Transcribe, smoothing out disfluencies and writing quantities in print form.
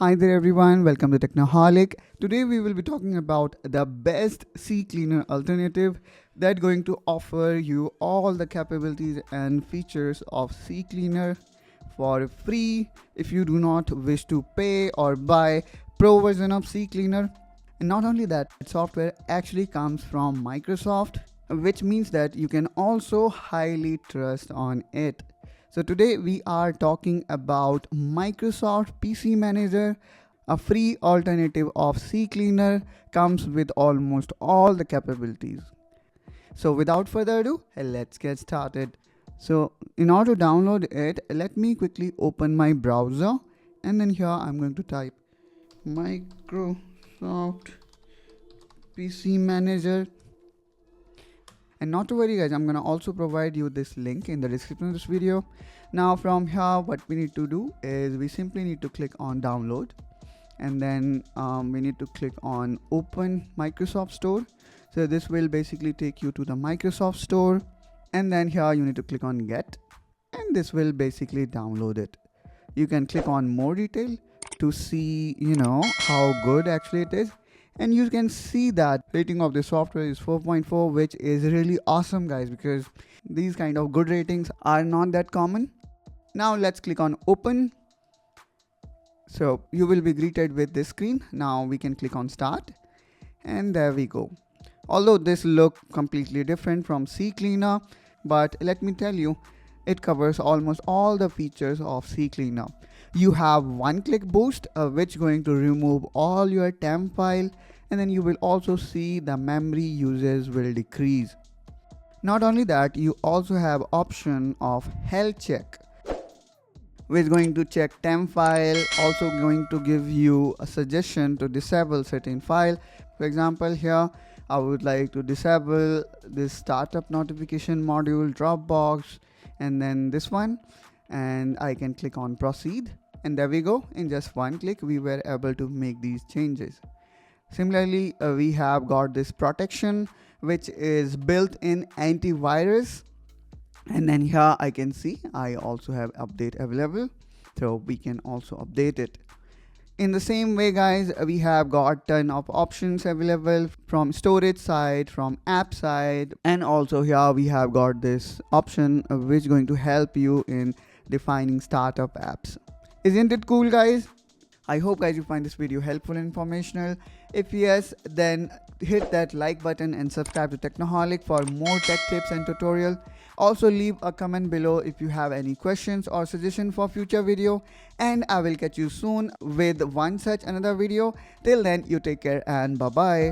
Hi there everyone, welcome to Technoholic. Today we will be talking about the best CCleaner alternative that going to offer you all the capabilities and features of CCleaner for free if you do not wish to pay or buy pro version of CCleaner. And not only that, software actually comes from Microsoft, which means that you can also highly trust on it. So today we are talking about Microsoft PC Manager, a free alternative of CCleaner, comes with almost all the capabilities. So without further ado, let's get started. So in order to download it, let me quickly open my browser, and then here I'm going to type Microsoft PC Manager. And not to worry guys, I'm gonna also provide you this link in the description of this video. Now from here, what we need to do is we simply need to click on download, and then we need to click on open Microsoft Store. So this will basically take you to the Microsoft Store, and then here you need to click on get, and this will basically download it. You can click on more detail to see how good actually it is, and you can see that rating of the software is 4.4, which is really awesome guys, because these kind of good ratings are not that common. Now let's click on open. So you will be greeted with this screen. Now we can click on start, and there we go. Although this look completely different from CCleaner, but let me tell you, it covers almost all the features of CCleaner. You have one-click boost, which going to remove all your temp file, and then you will also see the memory uses will decrease. Not only that, you also have option of health check, which is going to check temp file, also going to give you a suggestion to disable certain file. For example, here I would like to disable this startup notification module, Dropbox, and then this one, and I can click on proceed, and there we go. In just one click we were able to make these changes. Similarly, we have got this protection, which is built-in antivirus, and then here I can see I also have update available, so we can also update it. In the same way guys, we have got ton of options available from storage side, from app side, and also here we have got this option which is going to help you in defining startup apps. Isn't it cool guys? I hope guys you find this video helpful and informational. If yes, then hit that like button and subscribe to Technoholic for more tech tips and tutorial. Also leave a comment below if you have any questions or suggestion for future video, and I will catch you soon with one such another video. Till then, you take care and bye bye.